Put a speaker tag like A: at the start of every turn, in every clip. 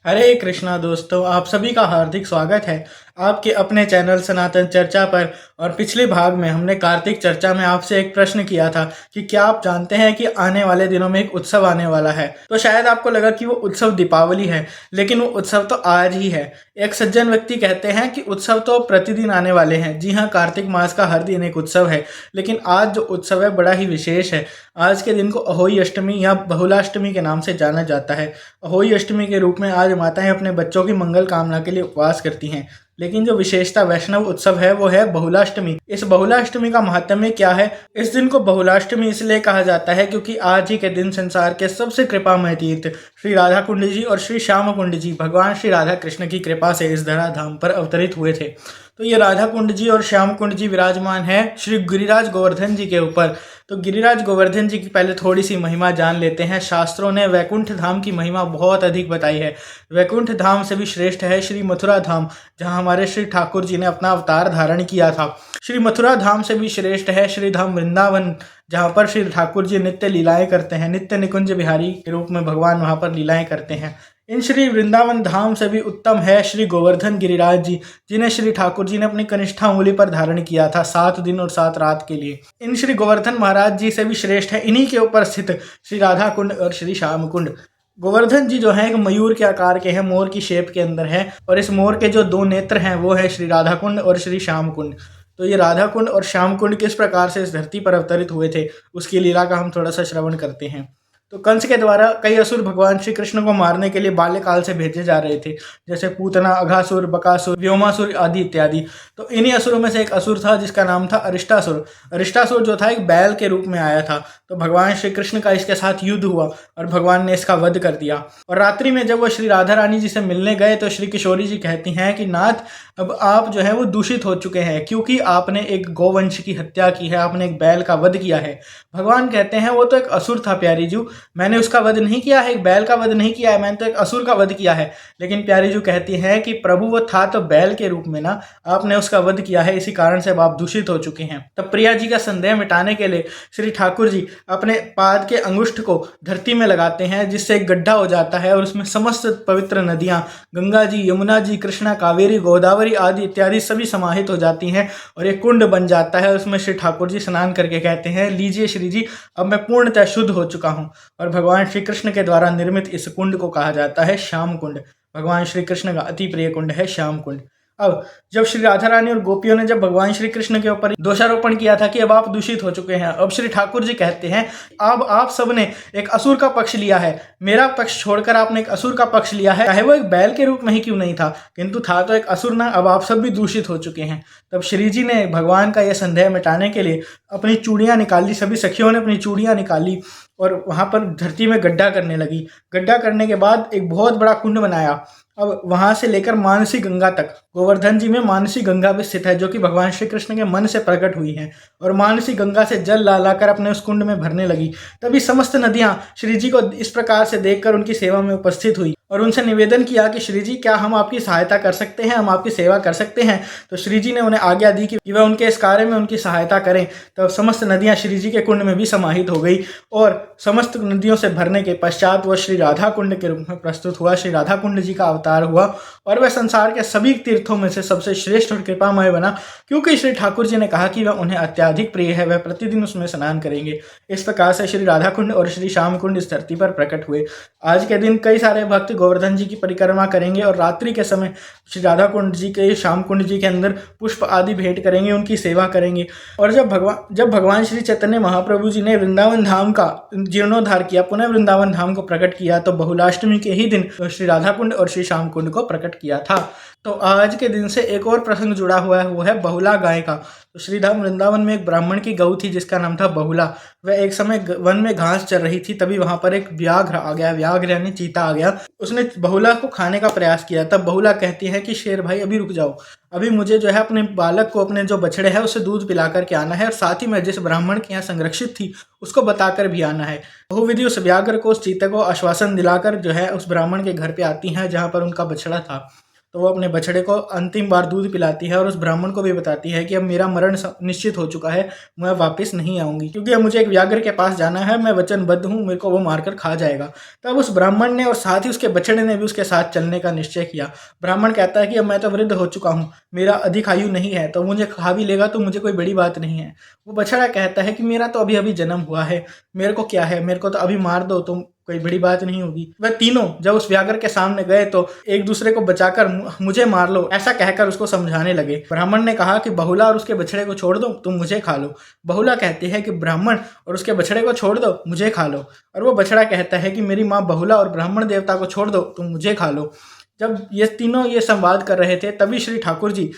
A: हरे कृष्णा दोस्तों, आप सभी का हार्दिक स्वागत है आपके अपने चैनल सनातन चर्चा पर। और पिछले भाग में हमने कार्तिक चर्चा में आपसे एक प्रश्न किया था कि क्या आप जानते हैं कि आने वाले दिनों में एक उत्सव आने वाला है। तो शायद आपको लगा कि वो उत्सव दीपावली है, लेकिन वो उत्सव तो आज ही है। एक सज्जन व्यक्ति कहते हैं कि उत्सव तो प्रतिदिन आने वाले हैं। जी हाँ, कार्तिक मास का हर दिन एक उत्सव है, लेकिन आज जो उत्सव है बड़ा ही विशेष है। आज के दिन को अहोई अष्टमी या बहुलाष्टमी के नाम से जाना जाता है। अहोई अष्टमी के रूप में आज माताएं अपने बच्चों की मंगल कामना के लिए उपवास करती हैं। लेकिन जो विशेषता वैष्णव उत्सव है वो है बहुलाष्टमी। इस बहुलाष्टमी का महात्म्य क्या है? इस दिन को बहुलाष्टमी इसलिए कहा जाता है क्योंकि आज ही के दिन संसार के सबसे कृपामय तीर्थ श्री राधा कुंड जी और श्री श्याम कुंड जी भगवान श्री राधा कृष्ण की कृपा से इस धराधाम पर अवतरित हुए थे। तो ये राधा कुंड जी और श्याम कुंड जी विराजमान है श्री गिरिराज गोवर्धन जी के ऊपर। तो गिरिराज गोवर्धन जी की पहले थोड़ी सी महिमा जान लेते हैं। शास्त्रों ने वैकुंठ धाम की महिमा बहुत अधिक बताई है। वैकुंठ धाम से भी श्रेष्ठ है श्री मथुरा धाम, जहां हमारे श्री ठाकुर जी ने अपना अवतार धारण किया था। श्री मथुरा धाम से भी श्रेष्ठ है श्री धाम वृंदावन, जहाँ पर श्री ठाकुर जी नित्य लीलाएं करते हैं। नित्य निकुंज बिहारी के रूप में भगवान वहाँ पर लीलाएं करते हैं। इन श्री वृंदावन धाम से भी उत्तम है श्री गोवर्धन गिरिराज जी, जिन्हें श्री ठाकुर जी ने अपनी कनिष्ठा उंगली पर धारण किया था 7 दिन और 7 रात के लिए। इन श्री गोवर्धन महाराज जी से भी श्रेष्ठ है इन्हीं के ऊपर स्थित श्री राधा कुंड और श्री श्याम कुंड। गोवर्धन जी जो है एक मयूर के आकार के हैं, मोर की शेप के अंदर है, और इस मोर के जो 2 नेत्र हैं वो है श्री राधा कुंड और श्री श्याम कुंड। तो ये राधा कुंड और श्याम कुंड किस प्रकार से इस धरती पर अवतरित हुए थे उसकी लीला का हम थोड़ा सा श्रवण करते हैं। तो कंस के द्वारा कई असुर भगवान श्री कृष्ण को मारने के लिए बाल्यकाल से भेजे जा रहे थे, जैसे पूतना, अघासुर, बकासुर, व्योमासुर आदि इत्यादि। तो इन्हीं असुरों में से एक असुर था जिसका नाम था अरिष्टासुर। अरिष्टासुर जो था एक बैल के रूप में आया था। तो भगवान श्री कृष्ण का इसके साथ युद्ध हुआ और भगवान ने इसका वध कर दिया। और रात्रि में जब वो श्री राधा रानी जी से मिलने गए तो श्री किशोरी जी कहती हैं कि नाथ, अब आप जो है वो दूषित हो चुके हैं क्योंकि आपने एक गोवंश की हत्या की है, आपने एक बैल का वध किया है। भगवान कहते हैं वो तो एक असुर था प्यारी जू, मैंने उसका वध नहीं किया है, एक बैल का वध नहीं किया है, मैंने तो एक असुर का वध किया है। लेकिन प्यारी जू कहती है कि प्रभु वो था तो बैल के रूप में ना, आपने उसका वध किया है, इसी कारण से अब आप दूषित हो चुके हैं। तब प्रिया जी का संदेह मिटाने के लिए श्री ठाकुर जी अपने पाद के अंगुष्ठ को धरती में लगाते हैं, जिससे एक गड्ढा हो जाता है और उसमें समस्त पवित्र नदियां गंगा जी, यमुना जी, कृष्णा, कावेरी, गोदावरी आदि इत्यादि सभी समाहित हो जाती हैं और एक कुंड बन जाता है। उसमें श्री ठाकुर जी स्नान करके कहते हैं, लीजिए श्री जी, अब मैं पूर्णतः शुद्ध हो चुका हूँ। और भगवान श्री कृष्ण के द्वारा निर्मित इस कुंड को कहा जाता है श्याम कुंड। भगवान श्री कृष्ण का अति प्रिय कुंड है श्याम कुंड। अब जब श्री राधा रानी और गोपियों ने जब भगवान श्री कृष्ण के ऊपर दोषारोपण किया था कि अब आप दूषित हो चुके हैं, अब श्री ठाकुर जी कहते हैं अब आप सबने एक असुर का पक्ष लिया है, मेरा पक्ष छोड़कर आपने एक असुर का पक्ष लिया है, चाहे वो एक बैल के रूप में ही क्यों नहीं था, किंतु था तो एक असुर ना, अब आप सब भी दूषित हो चुके हैं। तब श्री जी ने भगवान का यह संदेह मिटाने के लिए अपनी चूड़ियाँ निकाली, सभी सखियों ने अपनी चूड़ियाँ निकाली और वहाँ पर धरती में गड्ढा करने लगी। गड्ढा करने के बाद एक बहुत बड़ा कुंड बनाया। अब वहां से लेकर मानसी गंगा तक, गोवर्धन जी में मानसी गंगा भी स्थित है जो कि भगवान श्री कृष्ण के मन से प्रकट हुई है, और मानसी गंगा से जल ला लाकर अपने उस कुंड में भरने लगी। तभी समस्त नदियां श्री जी को इस प्रकार से देखकर उनकी सेवा में उपस्थित हुई और उनसे निवेदन किया कि श्री जी, क्या हम आपकी सहायता कर सकते हैं, हम आपकी सेवा कर सकते हैं। तो श्री जी ने उन्हें आज्ञा दी कि वह उनके इस कार्य में उनकी सहायता करें। तो समस्त नदियां श्री जी के कुंड में भी समाहित हो गई और समस्त नदियों से भरने के पश्चात वह श्री राधा कुंड के रूप में प्रस्तुत हुआ। श्री राधा कुंड जी का अवतार हुआ और वह संसार के सभी तीर्थों में से सबसे श्रेष्ठ और कृपामय बना, क्योंकि श्री ठाकुर जी ने कहा कि वह उन्हें अत्याधिक प्रिय है, वह प्रतिदिन उसमें स्नान करेंगे। इस प्रकार से श्री राधा कुंड और श्री श्याम कुंड इस धरती पर प्रकट हुए। आज के दिन कई सारे भक्त गोवर्धन जी की परिक्रमा करेंगे और रात्रि के समय श्री राधा कुंड जी के, श्याम कुंड जी के अंदर पुष्प आदि भेंट करेंगे, उनकी सेवा करेंगे। और जब भगवान श्री चैतन्य महाप्रभु जी ने वृंदावन धाम का जीर्णोद्धार किया, पुनः वृंदावन धाम को प्रकट किया, तो बहुलाष्टमी के ही दिन श्री राधा कुंड और श्री श्याम कुंड को प्रकट किया था। तो आज के दिन से एक और प्रसंग जुड़ा हुआ है, वो है बहुला गाय का। तो श्रीधाम वृंदावन में एक ब्राह्मण की गऊ थी जिसका नाम था बहुला। वह एक समय वन में घास चर रही थी, तभी वहां पर एक व्याघ्र आ गया, व्याघ्र यानी चीता आ गया। उसने बहुला को खाने का प्रयास किया। तब बहुला कहती है कि शेर भाई अभी रुक जाओ, अभी मुझे जो है अपने बालक को, अपने जो बछड़े है उसे दूध पिला करके आना है, और साथ ही मैं जिस ब्राह्मण के यहाँ संरक्षित थी उसको बताकर भी आना है। बहुविधि उस व्याघ्र को, उस चीते को आश्वासन दिलाकर जो है उस ब्राह्मण के घर पे आती है जहाँ पर उनका बछड़ा था। तो वो अपने बछड़े को अंतिम बार दूध पिलाती है और उस ब्राह्मण को भी बताती है कि अब मेरा मरण निश्चित हो चुका है, मैं वापस नहीं आऊंगी, क्योंकि अब मुझे एक व्याघ्र के पास जाना है, मैं वचनबद्ध हूँ, मेरे को वो मारकर खा जाएगा। तब उस ब्राह्मण ने और साथ ही उसके बछड़े ने भी उसके साथ चलने का निश्चय किया। ब्राह्मण कहता है कि अब मैं तो वृद्ध हो चुका हूँ, मेरा अधिक आयु नहीं है, तो मुझे खा भी लेगा तो मुझे कोई बड़ी बात नहीं है। वो बछड़ा कहता है कि मेरा तो अभी अभी जन्म हुआ है, मेरे को क्या है, मेरे को तो अभी मार दो, तुम कोई बड़ी बात नहीं होगी। वह तीनों जब उस व्याघ्र के सामने गए तो एक दूसरे को बचाकर मुझे मार लो ऐसा कहकर उसको समझाने लगे। ब्राह्मण ने कहा कि बहुला और उसके बछड़े को छोड़ दो, तुम मुझे खा लो। बहुला कहती है कि ब्राह्मण और उसके बछड़े को छोड़ दो, मुझे खा लो। और वो बछड़ा कहता है कि मेरी माँ बहुला और ब्राह्मण देवता को छोड़ दो, तुम मुझे खा लो। जब ये तीनों ये संवाद कर रहे थे तभी श्री ठाकुर जी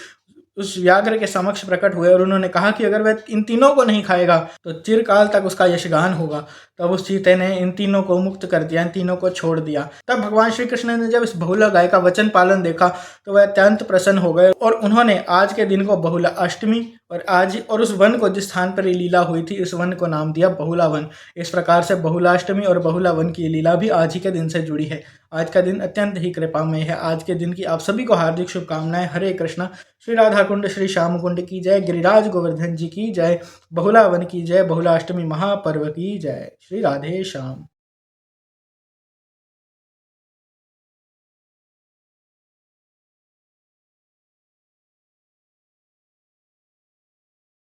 A: उस व्याघ्र के समक्ष प्रकट हुए और उन्होंने कहा कि अगर वह इन तीनों को नहीं खाएगा तो चिरकाल तक उसका यशगान होगा। तब उस चीते ने इन तीनों को मुक्त कर दिया, इन तीनों को छोड़ दिया। तब भगवान श्री कृष्ण ने जब इस बहुला गाय का वचन पालन देखा तो वह अत्यंत प्रसन्न हो गए और उन्होंने आज के दिन को बहुला अष्टमी और उस वन को जिस स्थान पर ये लीला हुई थी इस वन को नाम दिया बहुला वन। इस प्रकार से बहुलाष्टमी और बहुला वन की लीला भी आज ही के दिन से जुड़ी है। आज का दिन अत्यंत ही कृपामय है। आज के दिन की आप सभी को हार्दिक शुभकामनाएं। हरे कृष्णा। श्री राधा कुंड श्री श्याम कुंड की जय, गिरिराज गोवर्धन जी की जय, बहुला वन की जय, बहुलाष्टमी महापर्व की जय। श्री राधे श्याम।